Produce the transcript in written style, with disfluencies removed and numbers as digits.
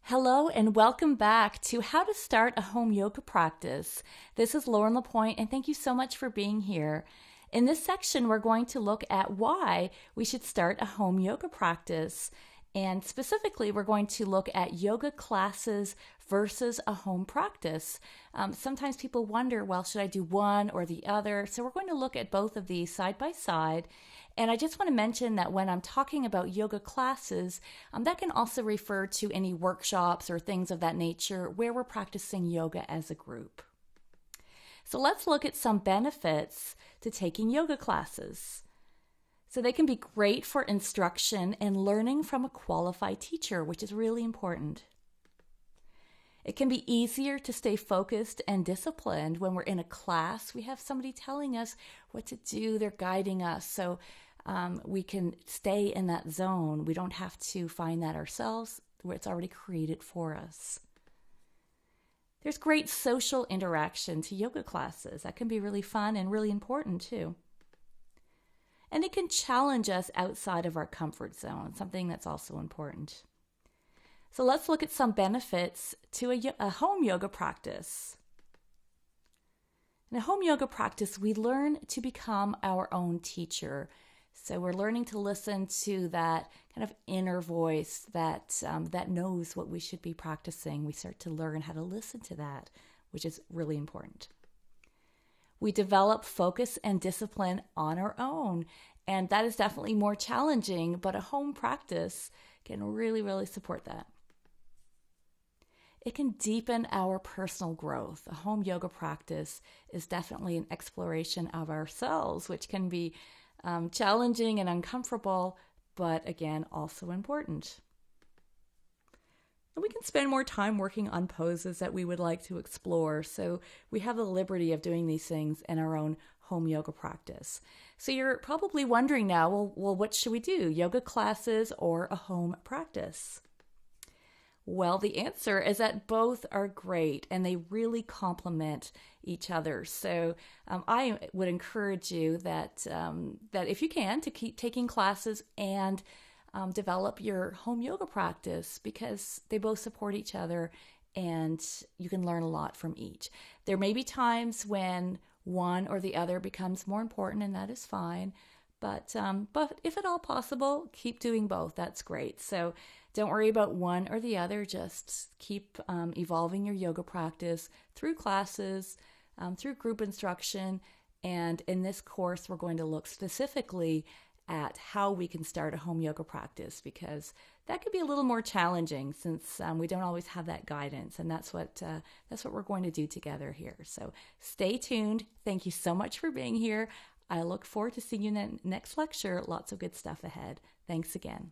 Hello and welcome back to How to Start a Home Yoga Practice. This is Lauren Lapointe and thank you so much for being here. In this section, we're going to look at why we should start a home yoga practice. And specifically, we're going to look at yoga classes versus a home practice. Sometimes people wonder, well, should I do one or the other? So we're going to look at both of these side by side. And I just want to mention that when I'm talking about yoga classes, that can also refer to any workshops or things of that nature where we're practicing yoga as a group. So let's look at some benefits to taking yoga classes. So they can be great for instruction and learning from a qualified teacher, which is really important. It can be easier to stay focused and disciplined when we're in a class. We have somebody telling us what to do. They're guiding us. So we can stay in that zone. We don't have to find that ourselves where it's already created for us. There's great social interaction to yoga classes. That can be really fun and really important too. And it can challenge us outside of our comfort zone, something that's also important. So let's look at some benefits to a home yoga practice. In a home yoga practice, we learn to become our own teacher. So we're learning to listen to that kind of inner voice that knows what we should be practicing. We start to learn how to listen to that, which is really important. We develop focus and discipline on our own, and that is definitely more challenging, but a home practice can really, really support that. It can deepen our personal growth. A home yoga practice is definitely an exploration of ourselves, which can be challenging and uncomfortable, but again, also important. And we can spend more time working on poses that we would like to explore, so we have the liberty of doing these things in our own home yoga practice. So you're probably wondering now, well, what should we do? Yoga classes or a home practice? Well, the answer is that both are great and they really complement each other. So I would encourage you that if you can, to keep taking classes and develop your home yoga practice, because they both support each other and you can learn a lot from each. There may be times when one or the other becomes more important, and that is fine. But if at all possible, keep doing both. That's great. So don't worry about one or the other. Just keep evolving your yoga practice through classes, through group instruction. And in this course, we're going to look specifically at how we can start a home yoga practice, because that could be a little more challenging since we don't always have that guidance. And that's what we're going to do together here. So stay tuned. Thank you so much for being here. I look forward to seeing you in the next lecture. Lots of good stuff ahead. Thanks again.